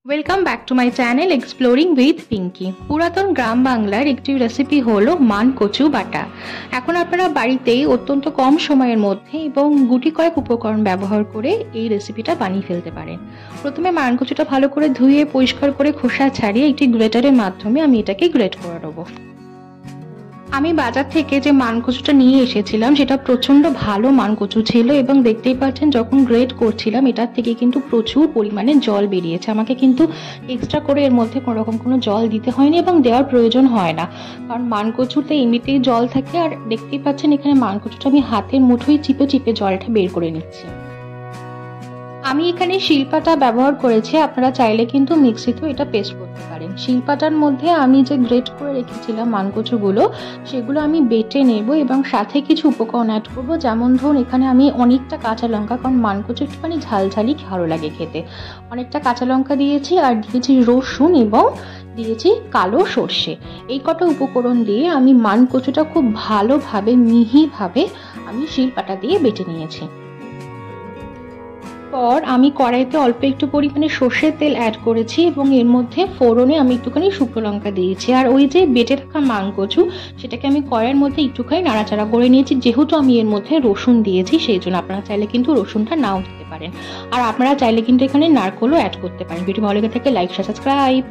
Welcome back to my channel exploring with Pinky. পুরাতন গ্রাম বাংলার একটি রেসিপি হলো মান কচু বাটা। এখন আপনারা বাড়িতেই অত্যন্ত কম সময়ের মধ্যে এবং গুটি কয়েক উপকরণ ব্যবহার করে এই রেসিপিটা বানিয়ে ফেলতে পারেন। প্রথমে মান কচুটা ভালো করে ধুয়ে পরিষ্কার করে খোসা ছাড়িয়ে একটি গ্রেটারের মাধ্যমে আমি এটাকে গ্রেট করে নেবো। আমি বাজার থেকে যে মানকচুটা নিয়ে এসেছিলাম সেটা প্রচন্ড ভালো মানকচু ছিল এবং দেখতেই পাচ্ছেন যখন গ্রেট করছিলাম এটার থেকে কিন্তু প্রচুর পরিমাণে জল বেরিয়েছে। আমাকে কিন্তু এক্সট্রা করে এর মধ্যে কোনো রকম কোনো জল দিতে হয়নি এবং দেওয়ার প্রয়োজন হয় না, কারণ মানকচুতে এমনিতেই জল থাকে। আর দেখতেই পাচ্ছেন এখানে মানকচুটা আমি হাতের মুঠোয় চিপে চিপে জলটা বের করে নিচ্ছি। আমি এখানে শিলপাটা ব্যবহার করেছি, আপনারা চাইলে কিন্তু মিক্সিতেও এটা পেস্ট করতে পারেন। শিলপাটার মধ্যে আমি যে গ্রেট করে রেখেছিলাম মানকচুগুলো সেগুলো আমি বেটে নেব এবং সাথে কিছু উপকরণ অ্যাড করব। যেমন ধরুন এখানে আমি অনেকটা কাঁচা লঙ্কা, কারণ মানকচু একটুখানি ঝালঝালি ভালো লাগে খেতে, অনেকটা কাঁচা লঙ্কা দিয়েছি আর দিয়েছি রসুন এবং দিয়েছি কালো সর্ষে। এই কটা উপকরণ দিয়ে আমি মানকচুটা খুব ভালোভাবে মিহিভাবে আমি শিলপাটা দিয়ে বেটে নিয়েছি। পর আমি কড়াইতে অল্প একটু পরিমাণে সর্ষের তেল অ্যাড করেছি এবং এর মধ্যে ফোড়নে আমি একটুখানি শুকনো লঙ্কা দিয়েছি। আর ওই যে বেটে রাখা মানকচু সেটাকে আমি কড়াইয়ের মধ্যে একটুখানি নাড়াচাড়া করে নিয়েছি। যেহেতু আমি এর মধ্যে রসুন দিয়েছি সেই জন্য আপনারা চাইলে কিন্তু রসুনটা নাও দিতে পারেন। আর আপনারা চাইলে কিন্তু এখানে নারকেলও অ্যাড করতে পারেন। ভিডিও ভালো লেগে থাকে লাইক, শেয়ার, সাবস্ক্রাইব।